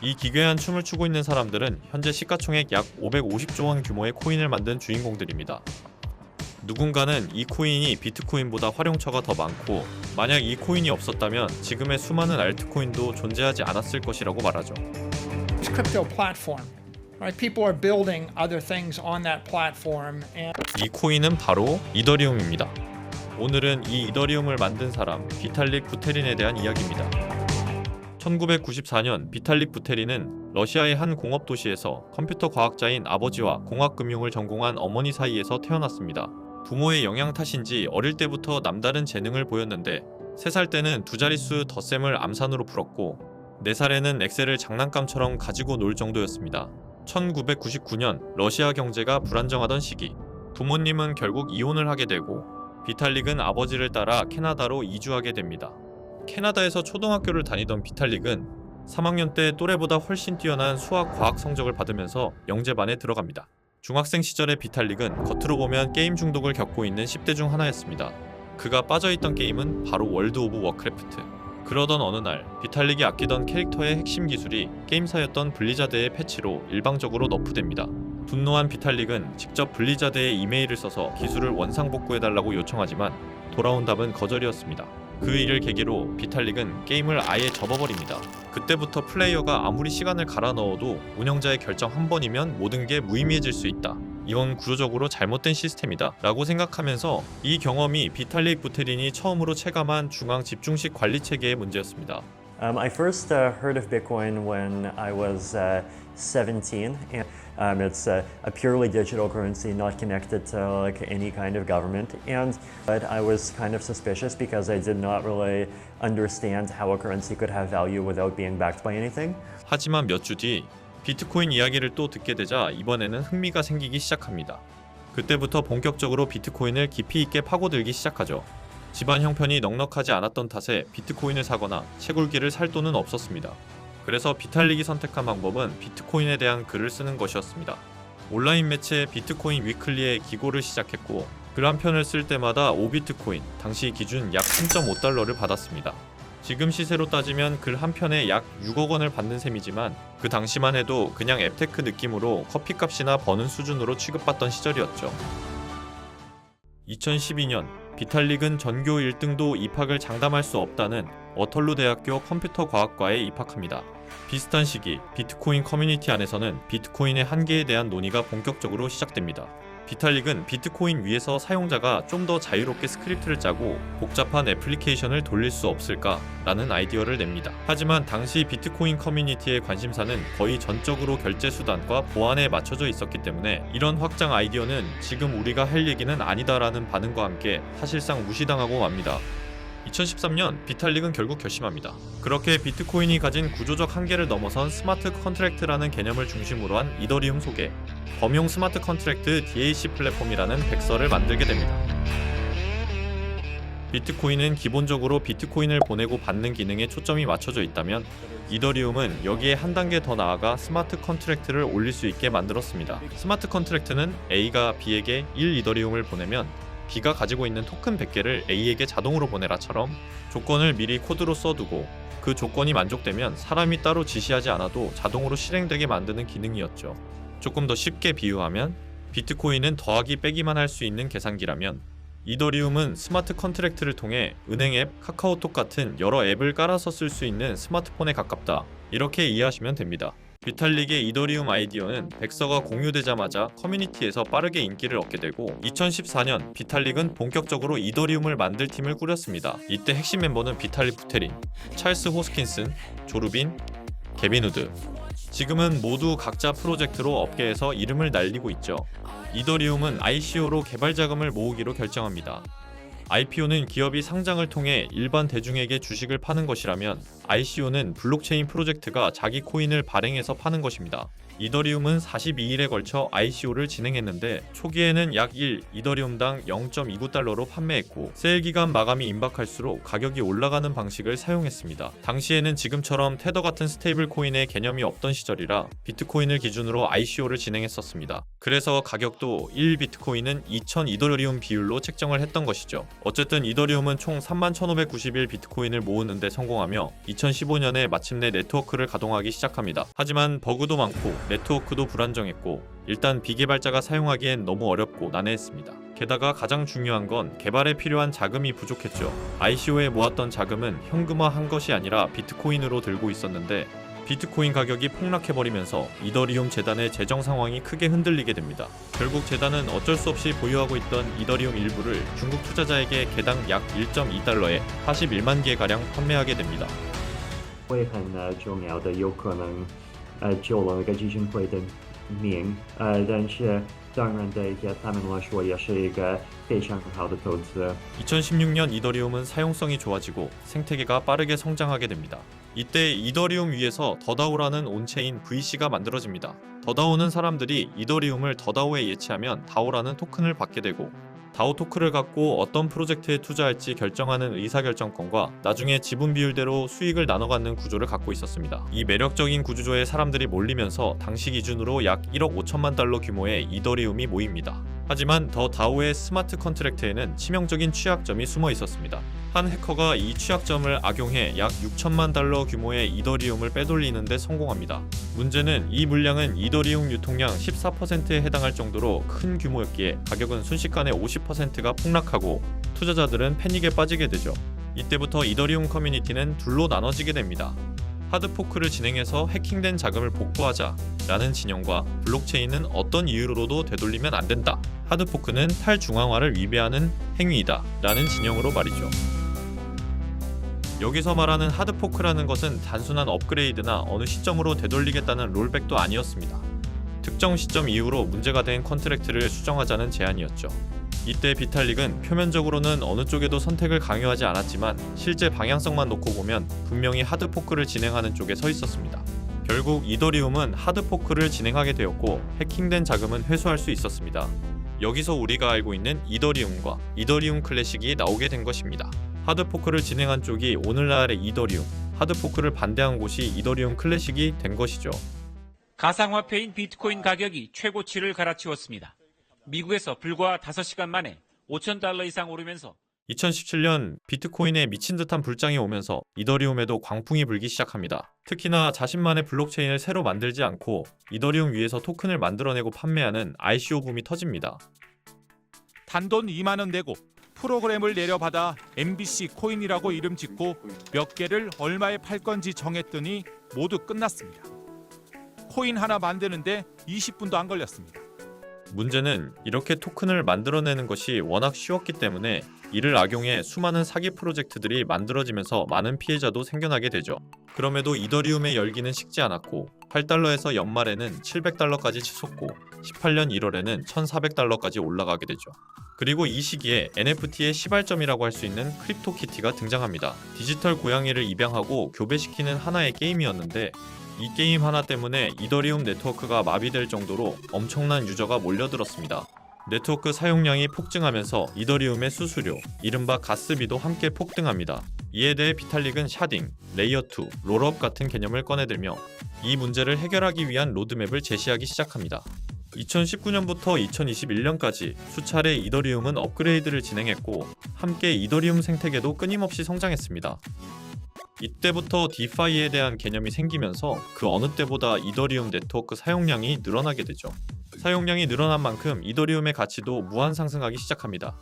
이 기괴한 춤을 추고 있는 사람들은 현재 시가총액 약 550조 원 규모의 코인을 만든 주인공들입니다. 누군가는 이 코인이 비트코인보다 활용처가 더 많고 만약 이 코인이 없었다면 지금의 수많은 알트코인도 존재하지 않았을 것이라고 말하죠. Crypto platform, right? People are building other things on that platform, and 이 코인은 바로 이더리움입니다. 오늘은 이 이더리움을 만든 사람 비탈릭 부테린에 대한 이야기입니다. 1994년 비탈릭 부테린은 러시아의 한 공업 도시에서 컴퓨터 과학자인 아버지와 공학금융을 전공한 어머니 사이에서 태어났습니다. 부모의 영향 탓인지 어릴 때부터 남다른 재능을 보였는데 3살 때는 두 자릿수 덧셈을 암산으로 풀었고 4살에는 엑셀을 장난감처럼 가지고 놀 정도였습니다. 1999년 러시아 경제가 불안정하던 시기 부모님은 결국 이혼을 하게 되고 비탈릭은 아버지를 따라 캐나다로 이주하게 됩니다. 캐나다에서 초등학교를 다니던 비탈릭은 3학년 때 또래보다 훨씬 뛰어난 수학, 과학 성적을 받으면서 영재반에 들어갑니다. 중학생 시절의 비탈릭은 겉으로 보면 게임 중독을 겪고 있는 10대 중 하나였습니다. 그가 빠져있던 게임은 바로 월드 오브 워크래프트. 그러던 어느 날 비탈릭이 아끼던 캐릭터의 핵심 기술이 게임사였던 블리자드의 패치로 일방적으로 너프됩니다. 분노한 비탈릭은 직접 블리자드에 이메일을 써서 기술을 원상복구해달라고 요청하지만 돌아온 답은 거절이었습니다. 그 일을 계기로 비탈릭은 게임을 아예 접어버립니다. 그때부터 플레이어가 아무리 시간을 갈아 넣어도 운영자의 결정 한 번이면 모든 게 무의미해질 수 있다. 이건 구조적으로 잘못된 시스템이다 라고 생각하면서 이 경험이 비탈릭 부테린이 처음으로 체감한 중앙 집중식 관리 체계의 문제였습니다. I first heard of Bitcoin when I was 17. It's a purely digital currency, not connected to like any kind of government. But I was kind of suspicious because I did not really understand how a currency could have value without being backed by anything. 하지만 몇 주 뒤 비트코인 이야기를 또 듣게 되자 이번에는 흥미가 생기기 시작합니다. 그때부터 본격적으로 비트코인을 깊이 있게 파고들기 시작하죠. 집안 형편이 넉넉하지 않았던 탓에 비트코인을 사거나 채굴기를 살 돈은 없었습니다. 그래서 비탈릭이 선택한 방법은 비트코인에 대한 글을 쓰는 것이었습니다. 온라인 매체 비트코인 위클리에 기고를 시작했고 글 한 편을 쓸 때마다 5비트코인, 당시 기준 약 3.5달러를 받았습니다. 지금 시세로 따지면 글 한 편에 약 6억 원을 받는 셈이지만 그 당시만 해도 그냥 앱테크 느낌으로 커피값이나 버는 수준으로 취급받던 시절이었죠. 2012년 비탈릭은 전교 1등도 입학을 장담할 수 없다는 워털루 대학교 컴퓨터과학과에 입학합니다. 비슷한 시기 비트코인 커뮤니티 안에서는 비트코인의 한계에 대한 논의가 본격적으로 시작됩니다. 비탈릭은 비트코인 위에서 사용자가 좀 더 자유롭게 스크립트를 짜고 복잡한 애플리케이션을 돌릴 수 없을까라는 아이디어를 냅니다. 하지만 당시 비트코인 커뮤니티의 관심사는 거의 전적으로 결제 수단과 보안에 맞춰져 있었기 때문에 이런 확장 아이디어는 지금 우리가 할 얘기는 아니다라는 반응과 함께 사실상 무시당하고 맙니다. 2013년 비탈릭은 결국 결심합니다. 그렇게 비트코인이 가진 구조적 한계를 넘어선 스마트 컨트랙트라는 개념을 중심으로 한 이더리움 속에 범용 스마트 컨트랙트 DAC 플랫폼이라는 백서를 만들게 됩니다. 비트코인은 기본적으로 비트코인을 보내고 받는 기능에 초점이 맞춰져 있다면 이더리움은 여기에 한 단계 더 나아가 스마트 컨트랙트를 올릴 수 있게 만들었습니다. 스마트 컨트랙트는 A가 B에게 1 이더리움을 보내면 B가 가지고 있는 토큰 100개를 A에게 자동으로 보내라처럼 조건을 미리 코드로 써두고 그 조건이 만족되면 사람이 따로 지시하지 않아도 자동으로 실행되게 만드는 기능이었죠. 조금 더 쉽게 비유하면 비트코인은 더하기 빼기만 할 수 있는 계산기라면 이더리움은 스마트 컨트랙트를 통해 은행 앱, 카카오톡 같은 여러 앱을 깔아서 쓸 수 있는 스마트폰에 가깝다. 이렇게 이해하시면 됩니다. 비탈릭의 이더리움 아이디어는 백서가 공유되자마자 커뮤니티에서 빠르게 인기를 얻게 되고 2014년 비탈릭은 본격적으로 이더리움을 만들 팀을 꾸렸습니다. 이때 핵심 멤버는 비탈릭 부테린, 찰스 호스킨슨, 조르빈, 게빈 우드. 지금은 모두 각자 프로젝트로 업계에서 이름을 날리고 있죠. 이더리움은 ICO로 개발 자금을 모으기로 결정합니다. IPO는 기업이 상장을 통해 일반 대중에게 주식을 파는 것이라면 ICO는 블록체인 프로젝트가 자기 코인을 발행해서 파는 것입니다. 이더리움은 42일에 걸쳐 ICO를 진행했는데 초기에는 약 1 이더리움당 0.29달러로 판매했고 세일 기간 마감이 임박할수록 가격이 올라가는 방식을 사용했습니다. 당시에는 지금처럼 테더 같은 스테이블 코인의 개념이 없던 시절이라 비트코인을 기준으로 ICO를 진행했었습니다. 그래서 가격도 1 비트코인은 2000 이더리움 비율로 책정을 했던 것이죠. 어쨌든 이더리움은 총 31,591 비트코인을 모으는데 성공하며 2015년에 마침내 네트워크를 가동하기 시작합니다. 하지만 버그도 많고 네트워크도 불안정했고 일단 비개발자가 사용하기엔 너무 어렵고 난해했습니다. 게다가 가장 중요한 건 개발에 필요한 자금이 부족했죠. ICO에 모았던 자금은 현금화한 것이 아니라 비트코인으로 들고 있었는데 비트코인 가격이 폭락해버리면서 이더리움 재단의 재정 상황이 크게 흔들리게 됩니다. 결국 재단은 어쩔 수 없이 보유하고 있던 이더리움 일부를 중국 투자자에게 개당 약 1.2달러에 41만 개가량 판매하게 됩니다. 会很重要的，有可能救了那个基金会的命，但是当然对他们来说也是一个非常好的投资。 2016년 이더리움은 사용성이 좋아지고 생태계가 빠르게 성장하게 됩니다. 이때 이더리움 위에서 더다오라는 온체인 VC가 만들어집니다. 더다오는 사람들이 이더리움을 더다오에 예치하면 다오라는 토큰을 받게 되고 다오 토큰을 갖고 어떤 프로젝트에 투자할지 결정하는 의사결정권과 나중에 지분 비율대로 수익을 나눠 갖는 구조를 갖고 있었습니다. 이 매력적인 구조에 사람들이 몰리면서 당시 기준으로 약 1억 5천만 달러 규모의 이더리움이 모입니다. 하지만 더 다오의 스마트 컨트랙트에는 치명적인 취약점이 숨어 있었습니다. 한 해커가 이 취약점을 악용해 약 6천만 달러 규모의 이더리움을 빼돌리는 데 성공합니다. 문제는 이 물량은 이더리움 유통량 14%에 해당할 정도로 큰 규모였기에 가격은 순식간에 50%가 폭락하고 투자자들은 패닉에 빠지게 되죠. 이때부터 이더리움 커뮤니티는 둘로 나눠지게 됩니다. 하드포크를 진행해서 해킹된 자금을 복구하자 라는 진영과 블록체인은 어떤 이유로도 되돌리면 안 된다. 하드포크는 탈중앙화를 위배하는 행위이다 라는 진영으로 말이죠. 여기서 말하는 하드포크라는 것은 단순한 업그레이드나 어느 시점으로 되돌리겠다는 롤백도 아니었습니다. 특정 시점 이후로 문제가 된 컨트랙트를 수정하자는 제안이었죠. 이때 비탈릭은 표면적으로는 어느 쪽에도 선택을 강요하지 않았지만 실제 방향성만 놓고 보면 분명히 하드포크를 진행하는 쪽에 서 있었습니다. 결국 이더리움은 하드포크를 진행하게 되었고 해킹된 자금은 회수할 수 있었습니다. 여기서 우리가 알고 있는 이더리움과 이더리움 클래식이 나오게 된 것입니다. 하드포크를 진행한 쪽이 오늘날의 이더리움, 하드포크를 반대한 곳이 이더리움 클래식이 된 것이죠. 가상화폐인 비트코인 가격이 최고치를 갈아치웠습니다. 미국에서 불과 5시간 만에 5,000달러 이상 오르면서 2017년 비트코인에 미친 듯한 불장이 오면서 이더리움에도 광풍이 불기 시작합니다. 특히나 자신만의 블록체인을 새로 만들지 않고 이더리움 위에서 토큰을 만들어내고 판매하는 ICO 붐이 터집니다. 단돈 2만 원 내고 프로그램을 내려받아 MBC 코인이라고 이름 짓고 몇 개를 얼마에 팔 건지 정했더니 모두 끝났습니다. 코인 하나 만드는데 20분도 안 걸렸습니다. 문제는 이렇게 토큰을 만들어내는 것이 워낙 쉬웠기 때문에 이를 악용해 수많은 사기 프로젝트들이 만들어지면서 많은 피해자도 생겨나게 되죠. 그럼에도 이더리움의 열기는 식지 않았고 8달러에서 연말에는 700달러까지 치솟고 18년 1월에는 1400달러까지 올라가게 되죠. 그리고 이 시기에 NFT의 시발점이라고 할 수 있는 크립토키티가 등장합니다. 디지털 고양이를 입양하고 교배시키는 하나의 게임이었는데 이 게임 하나 때문에 이더리움 네트워크가 마비될 정도로 엄청난 유저가 몰려들었습니다. 네트워크 사용량이 폭증하면서 이더리움의 수수료, 이른바 가스비도 함께 폭등합니다. 이에 대해 비탈릭은 샤딩, 레이어2, 롤업 같은 개념을 꺼내들며 이 문제를 해결하기 위한 로드맵을 제시하기 시작합니다. 2019년부터 2021년까지 수차례 이더리움은 업그레이드를 진행했고 함께 이더리움 생태계도 끊임없이 성장했습니다. 이때부터 디파이에 대한 개념이 생기면서 그 어느 때보다 이더리움 네트워크 사용량이 늘어나게 되죠. 사용량이 늘어난 만큼 이더리움의 가치도 무한 상승하기 시작합니다.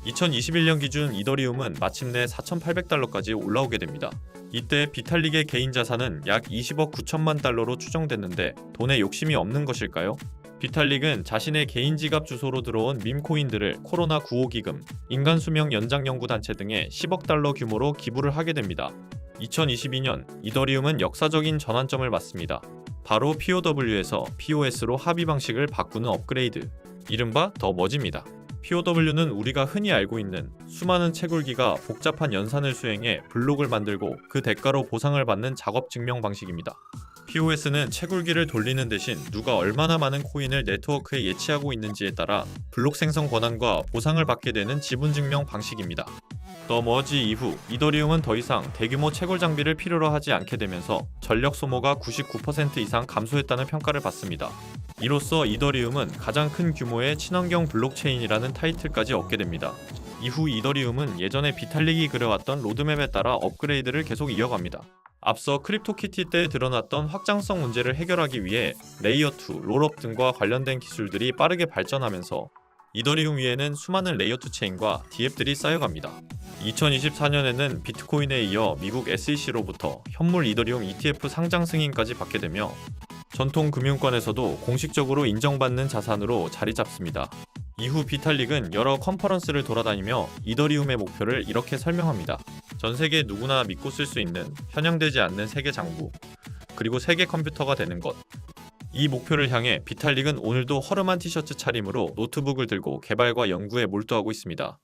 2021년 기준 이더리움은 마침내 4,800달러까지 올라오게 됩니다. 이때 비탈릭의 개인 자산은 약 20억 9천만 달러로 추정됐는데 돈에 욕심이 없는 것일까요? 비탈릭은 자신의 개인 지갑 주소로 들어온 밈코인들을 코로나 구호 기금, 인간 수명 연장 연구 단체 등에 10억 달러 규모로 기부를 하게 됩니다. 2022년 이더리움은 역사적인 전환점을 맞습니다. 바로 POW에서 POS로 합의 방식을 바꾸는 업그레이드, 이른바 더 머지입니다. POW는 우리가 흔히 알고 있는 수많은 채굴기가 복잡한 연산을 수행해 블록을 만들고 그 대가로 보상을 받는 작업 증명 방식입니다. POS는 채굴기를 돌리는 대신 누가 얼마나 많은 코인을 네트워크에 예치하고 있는지에 따라 블록 생성 권한과 보상을 받게 되는 지분 증명 방식입니다. 더 머지 이후 이더리움은 더 이상 대규모 채굴 장비를 필요로 하지 않게 되면서 전력 소모가 99% 이상 감소했다는 평가를 받습니다. 이로써 이더리움은 가장 큰 규모의 친환경 블록체인이라는 타이틀까지 얻게 됩니다. 이후 이더리움은 예전에 비탈릭이 그려왔던 로드맵에 따라 업그레이드를 계속 이어갑니다. 앞서 크립토키티 때 드러났던 확장성 문제를 해결하기 위해 레이어2, 롤업 등과 관련된 기술들이 빠르게 발전하면서 이더리움 위에는 수많은 레이어2 체인과 DApp들이 쌓여갑니다. 2024년에는 비트코인에 이어 미국 SEC로부터 현물 이더리움 ETF 상장 승인까지 받게 되며 전통 금융권에서도 공식적으로 인정받는 자산으로 자리 잡습니다. 이후 비탈릭은 여러 컨퍼런스를 돌아다니며 이더리움의 목표를 이렇게 설명합니다. 전 세계 누구나 믿고 쓸 수 있는 편향되지 않는 세계 장부, 그리고 세계 컴퓨터가 되는 것. 이 목표를 향해 비탈릭은 오늘도 허름한 티셔츠 차림으로 노트북을 들고 개발과 연구에 몰두하고 있습니다.